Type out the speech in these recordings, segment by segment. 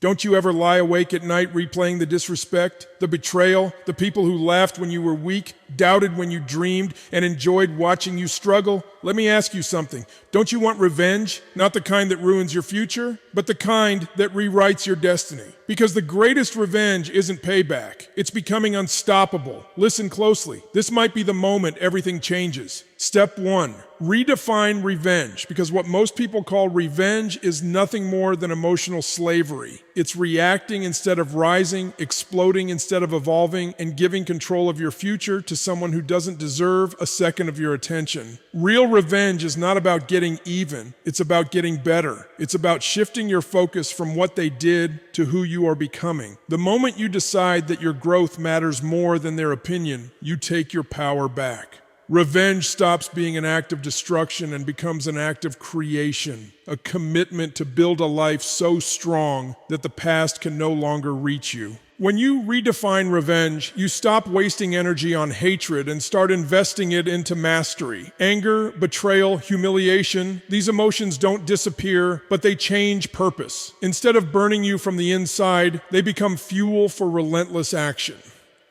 Don't you ever lie awake at night replaying the disrespect, the betrayal, the people who laughed when you were weak, doubted when you dreamed, and enjoyed watching you struggle? Let me ask you something. Don't you want revenge? Not the kind that ruins your future, but the kind that rewrites your destiny. Because the greatest revenge isn't payback. It's becoming unstoppable. Listen closely. This might be the moment everything changes. Step 1. Redefine revenge, because what most people call revenge is nothing more than emotional slavery. It's reacting instead of rising, exploding instead of evolving, and giving control of your future to someone who doesn't deserve a second of your attention. Real revenge is not about getting even. It's about getting better. It's about shifting your focus from what they did to who you are becoming. The moment you decide that your growth matters more than their opinion, you take your power back. Revenge stops being an act of destruction and becomes an act of creation, a commitment to build a life so strong that the past can no longer reach you. When you redefine revenge, you stop wasting energy on hatred and start investing it into mastery. Anger, betrayal, humiliation, these emotions don't disappear, but they change purpose. Instead of burning you from the inside, they become fuel for relentless action.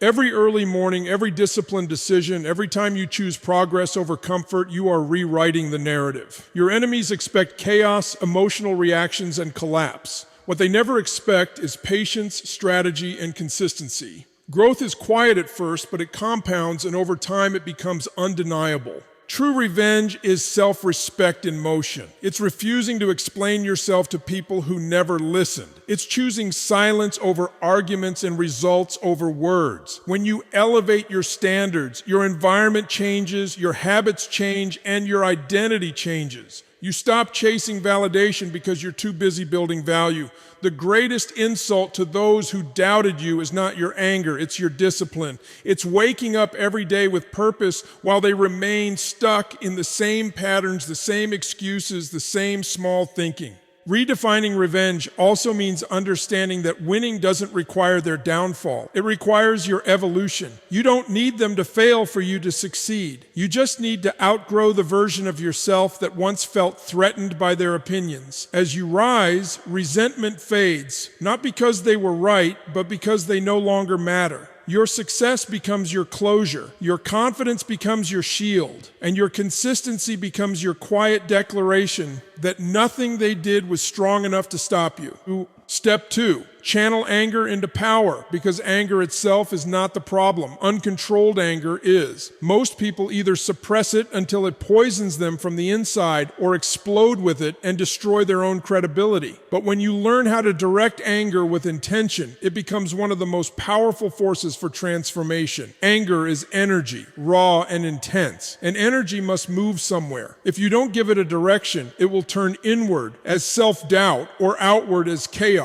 Every early morning, every disciplined decision, every time you choose progress over comfort, you are rewriting the narrative. Your enemies expect chaos, emotional reactions, and collapse. What they never expect is patience, strategy, and consistency. Growth is quiet at first, but it compounds, and over time it becomes undeniable. True revenge is self-respect in motion. It's refusing to explain yourself to people who never listened. It's choosing silence over arguments and results over words. When you elevate your standards, your environment changes, your habits change, and your identity changes. You stop chasing validation because you're too busy building value. The greatest insult to those who doubted you is not your anger, it's your discipline. It's waking up every day with purpose while they remain stuck in the same patterns, the same excuses, the same small thinking. Redefining revenge also means understanding that winning doesn't require their downfall. It requires your evolution. You don't need them to fail for you to succeed. You just need to outgrow the version of yourself that once felt threatened by their opinions. As you rise, resentment fades, not because they were right, but because they no longer matter. Your success becomes your closure, your confidence becomes your shield, and your consistency becomes your quiet declaration that nothing they did was strong enough to stop you. Step 2, channel anger into power, because anger itself is not the problem. Uncontrolled anger is. Most people either suppress it until it poisons them from the inside or explode with it and destroy their own credibility. But when you learn how to direct anger with intention, it becomes one of the most powerful forces for transformation. Anger is energy, raw and intense, and energy must move somewhere. If you don't give it a direction, it will turn inward as self-doubt or outward as chaos.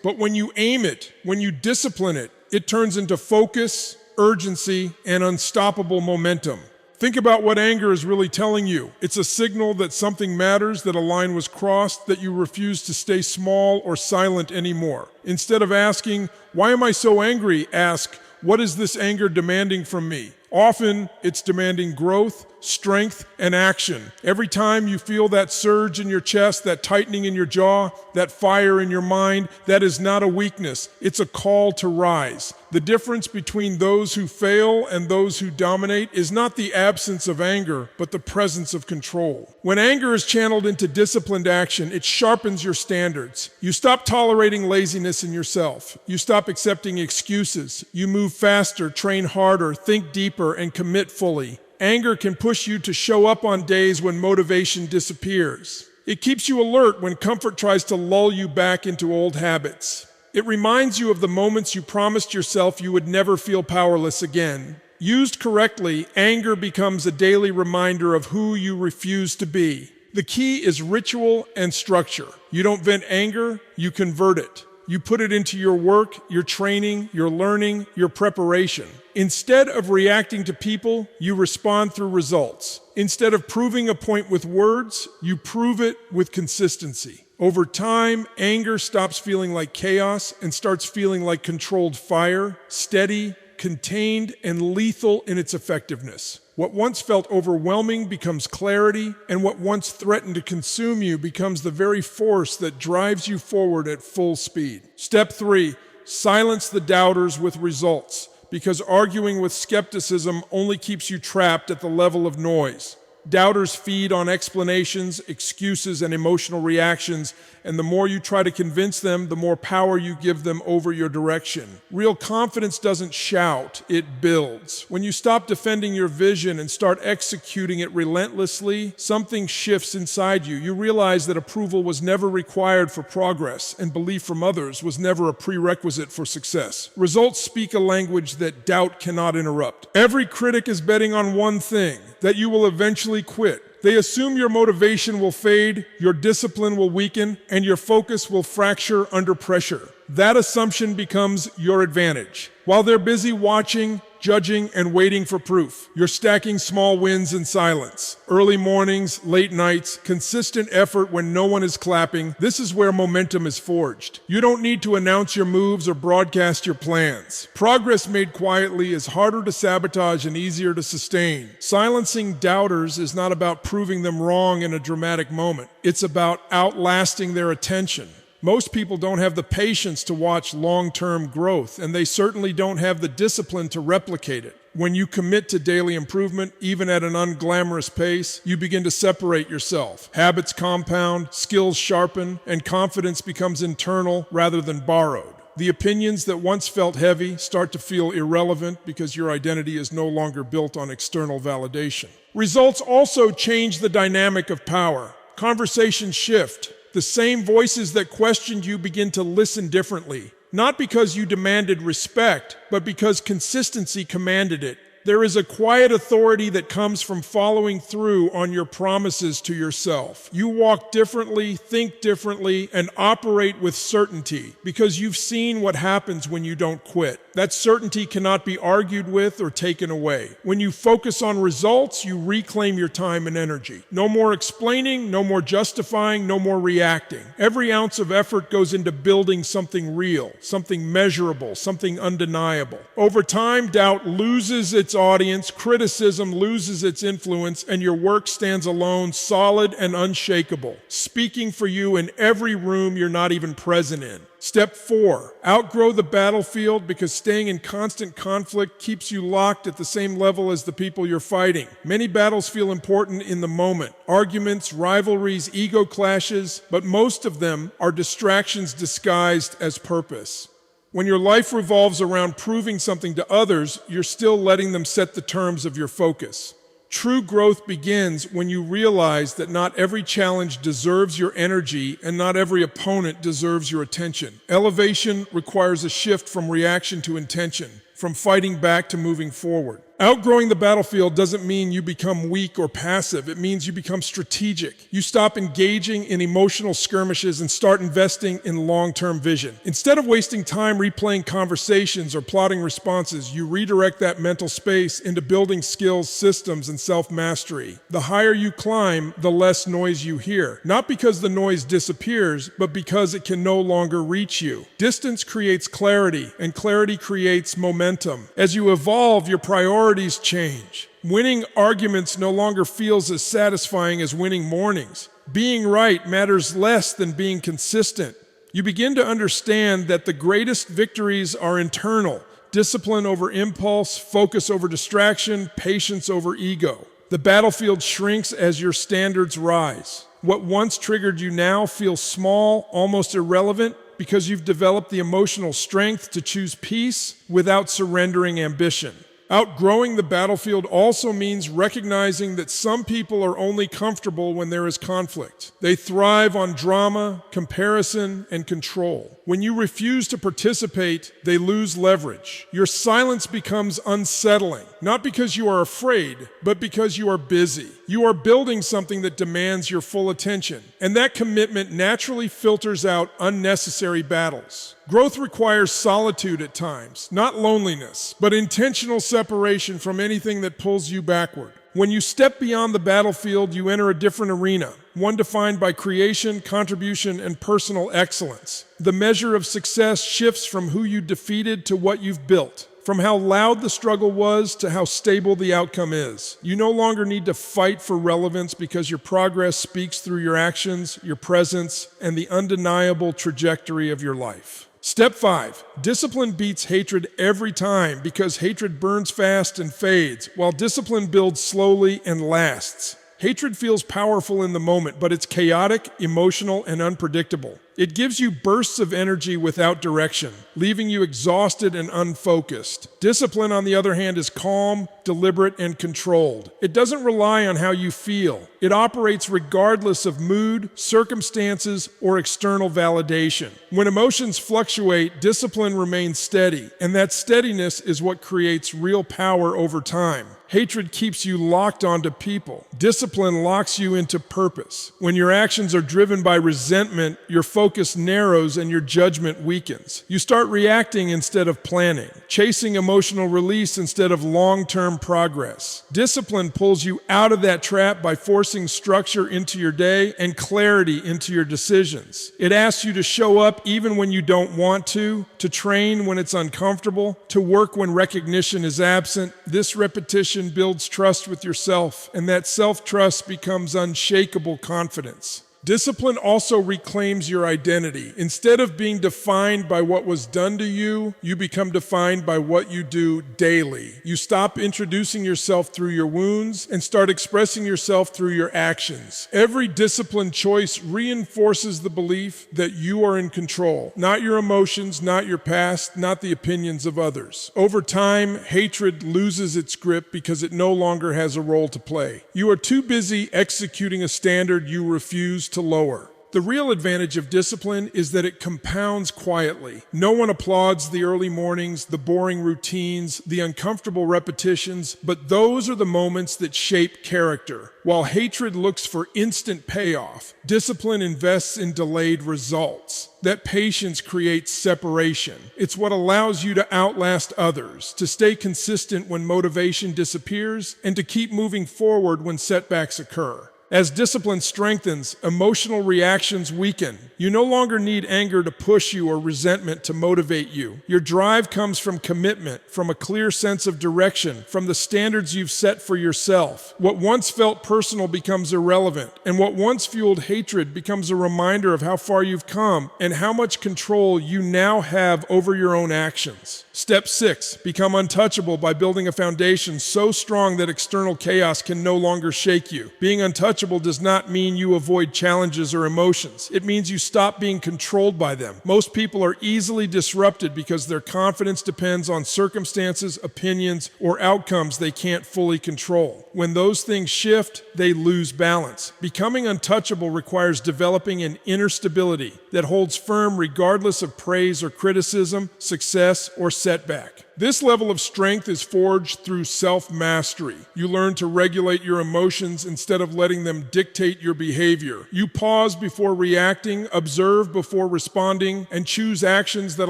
But when you aim it, when you discipline it, it turns into focus, urgency, and unstoppable momentum. Think about what anger is really telling you. It's a signal that something matters, that a line was crossed, that you refuse to stay small or silent anymore. Instead of asking, "Why am I so angry?" ask, "What is this anger demanding from me?" Often, it's demanding growth, strength, and action. Every time you feel that surge in your chest, that tightening in your jaw, that fire in your mind, that is not a weakness. It's a call to rise. The difference between those who fail and those who dominate is not the absence of anger, but the presence of control. When anger is channeled into disciplined action, it sharpens your standards. You stop tolerating laziness in yourself. You stop accepting excuses. You move faster, train harder, think deeper, and commit fully. Anger can push you to show up on days when motivation disappears. It keeps you alert when comfort tries to lull you back into old habits. It reminds you of the moments you promised yourself you would never feel powerless again. Used correctly, anger becomes a daily reminder of who you refuse to be. The key is ritual and structure. You don't vent anger, you convert it. You put it into your work, your training, your learning, your preparation. Instead of reacting to people, you respond through results. Instead of proving a point with words, you prove it with consistency. Over time, anger stops feeling like chaos and starts feeling like controlled fire, steady, contained, and lethal in its effectiveness. What once felt overwhelming becomes clarity, and what once threatened to consume you becomes the very force that drives you forward at full speed. Step 3, silence the doubters with results, because arguing with skepticism only keeps you trapped at the level of noise. Doubters feed on explanations, excuses, and emotional reactions, and the more you try to convince them, the more power you give them over your direction. Real confidence doesn't shout, it builds. When you stop defending your vision and start executing it relentlessly, something shifts inside you. You realize that approval was never required for progress, and belief from others was never a prerequisite for success. Results speak a language that doubt cannot interrupt. Every critic is betting on one thing, that you will eventually quit. They assume your motivation will fade, your discipline will weaken, and your focus will fracture under pressure. That assumption becomes your advantage. While they're busy watching, judging, and waiting for proof, you're stacking small wins in silence. Early mornings, late nights, consistent effort when no one is clapping. This is where momentum is forged. You don't need to announce your moves or broadcast your plans. Progress made quietly is harder to sabotage and easier to sustain. Silencing doubters is not about proving them wrong in a dramatic moment. It's about outlasting their attention. Most people don't have the patience to watch long-term growth, and they certainly don't have the discipline to replicate it. When you commit to daily improvement, even at an unglamorous pace, you begin to separate yourself. Habits compound, skills sharpen, and confidence becomes internal rather than borrowed. The opinions that once felt heavy start to feel irrelevant because your identity is no longer built on external validation. Results also change the dynamic of power. Conversations shift. The same voices that questioned you begin to listen differently, not because you demanded respect, but because consistency commanded it. There is a quiet authority that comes from following through on your promises to yourself. You walk differently, think differently, and operate with certainty because you've seen what happens when you don't quit. That certainty cannot be argued with or taken away. When you focus on results, you reclaim your time and energy. No more explaining, no more justifying, no more reacting. Every ounce of effort goes into building something real, something measurable, something undeniable. Over time, doubt loses its audience, criticism loses its influence, and your work stands alone, solid and unshakable, speaking for you in every room you're not even present in. Step 4, outgrow the battlefield because staying in constant conflict keeps you locked at the same level as the people you're fighting. Many battles feel important in the moment. Arguments, rivalries, ego clashes, but most of them are distractions disguised as purpose. When your life revolves around proving something to others, you're still letting them set the terms of your focus. True growth begins when you realize that not every challenge deserves your energy and not every opponent deserves your attention. Elevation requires a shift from reaction to intention, from fighting back to moving forward. Outgrowing the battlefield doesn't mean you become weak or passive. It means you become strategic. You stop engaging in emotional skirmishes and start investing in long-term vision. Instead of wasting time replaying conversations or plotting responses, you redirect that mental space into building skills, systems, and self-mastery. The higher you climb, the less noise you hear. Not because the noise disappears, but because it can no longer reach you. Distance creates clarity, and clarity creates momentum. As you evolve, your priorities change. Winning arguments no longer feels as satisfying as winning mornings. Being right matters less than being consistent. You begin to understand that the greatest victories are internal. Discipline over impulse, focus over distraction, patience over ego. The battlefield shrinks as your standards rise. What once triggered you now feels small, almost irrelevant, because you've developed the emotional strength to choose peace without surrendering ambition. Outgrowing the battlefield also means recognizing that some people are only comfortable when there is conflict. They thrive on drama, comparison, and control. When you refuse to participate, they lose leverage. Your silence becomes unsettling, not because you are afraid, but because you are busy. You are building something that demands your full attention, and that commitment naturally filters out unnecessary battles. Growth requires solitude at times, not loneliness, but intentional separation from anything that pulls you backward. When you step beyond the battlefield, you enter a different arena, one defined by creation, contribution, and personal excellence. The measure of success shifts from who you defeated to what you've built. From how loud the struggle was to how stable the outcome is. You no longer need to fight for relevance because your progress speaks through your actions, your presence, and the undeniable trajectory of your life. Step 5. Discipline beats hatred every time because hatred burns fast and fades, while discipline builds slowly and lasts. Hatred feels powerful in the moment, but it's chaotic, emotional, and unpredictable. It gives you bursts of energy without direction, leaving you exhausted and unfocused. Discipline, on the other hand, is calm, deliberate, and controlled. It doesn't rely on how you feel. It operates regardless of mood, circumstances, or external validation. When emotions fluctuate, discipline remains steady, and that steadiness is what creates real power over time. Hatred keeps you locked onto people. Discipline locks you into purpose. When your actions are driven by resentment, your focus narrows and your judgment weakens. You start reacting instead of planning, chasing emotional release instead of long-term progress. Discipline pulls you out of that trap by forcing structure into your day and clarity into your decisions. It asks you to show up even when you don't want to train when it's uncomfortable, to work when recognition is absent. This repetition builds trust with yourself, and that self-trust becomes unshakable confidence. Discipline also reclaims your identity. Instead of being defined by what was done to you, you become defined by what you do daily. You stop introducing yourself through your wounds and start expressing yourself through your actions. Every disciplined choice reinforces the belief that you are in control, not your emotions, not your past, not the opinions of others. Over time, hatred loses its grip because it no longer has a role to play. You are too busy executing a standard you refuse to lower. The real advantage of discipline is that it compounds quietly. No one applauds the early mornings, the boring routines, the uncomfortable repetitions, but those are the moments that shape character. While hatred looks for instant payoff, discipline invests in delayed results. That patience creates separation. It's what allows you to outlast others, to stay consistent when motivation disappears, and to keep moving forward when setbacks occur. As discipline strengthens, emotional reactions weaken. You no longer need anger to push you or resentment to motivate you. Your drive comes from commitment, from a clear sense of direction, from the standards you've set for yourself. What once felt personal becomes irrelevant, and what once fueled hatred becomes a reminder of how far you've come and how much control you now have over your own actions. Step 6. Become untouchable by building a foundation so strong that external chaos can no longer shake you. Being untouchable does not mean you avoid challenges or emotions. It means you stop being controlled by them. Most people are easily disrupted because their confidence depends on circumstances, opinions, or outcomes they can't fully control. When those things shift, they lose balance. Becoming untouchable requires developing an inner stability that holds firm regardless of praise or criticism, success, or setback. This level of strength is forged through self-mastery. You learn to regulate your emotions instead of letting them dictate your behavior. You pause before reacting, observe before responding, and choose actions that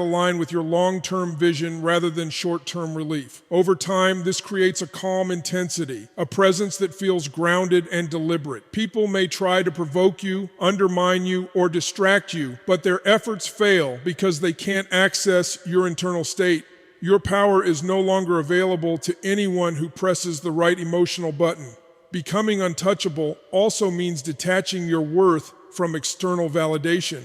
align with your long-term vision rather than short-term relief. Over time, this creates a calm intensity, a presence that feels grounded and deliberate. People may try to provoke you, undermine you, or distract you, but their efforts fail because they can't access your internal state. Your power is no longer available to anyone who presses the right emotional button. Becoming untouchable also means detaching your worth from external validation.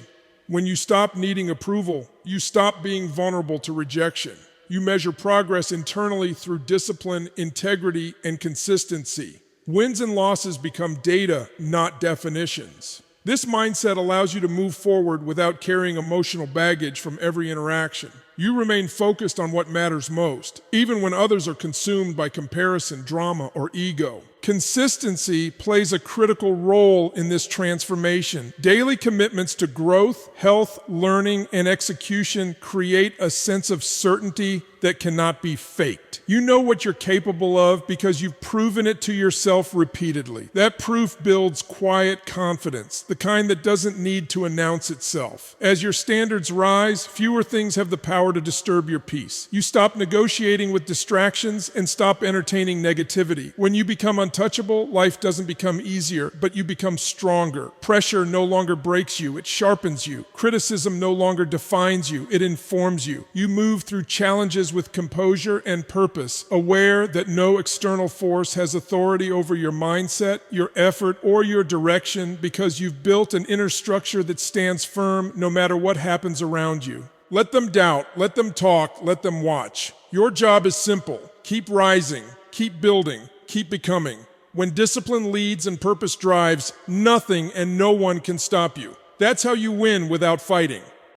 When you stop needing approval, you stop being vulnerable to rejection. You measure progress internally through discipline, integrity, and consistency. Wins and losses become data, not definitions. This mindset allows you to move forward without carrying emotional baggage from every interaction. You remain focused on what matters most, even when others are consumed by comparison, drama, or ego. Consistency plays a critical role in this transformation. Daily commitments to growth, health, learning, and execution create a sense of certainty that cannot be faked. You know what you're capable of because you've proven it to yourself repeatedly. That proof builds quiet confidence, the kind that doesn't need to announce itself. As your standards rise, fewer things have the power to disturb your peace. You stop negotiating with distractions and stop entertaining negativity. When you become untouchable, untouchable, life doesn't become easier, but you become stronger. Pressure no longer breaks you, it sharpens you. Criticism no longer defines you, it informs you. You move through challenges with composure and purpose, aware that no external force has authority over your mindset, your effort, or your direction because you've built an inner structure that stands firm no matter what happens around you. Let them doubt, let them talk, let them watch. Your job is simple. Keep rising, keep building, keep becoming. When discipline leads and purpose drives, nothing and no one can stop you. That's how you win without fighting.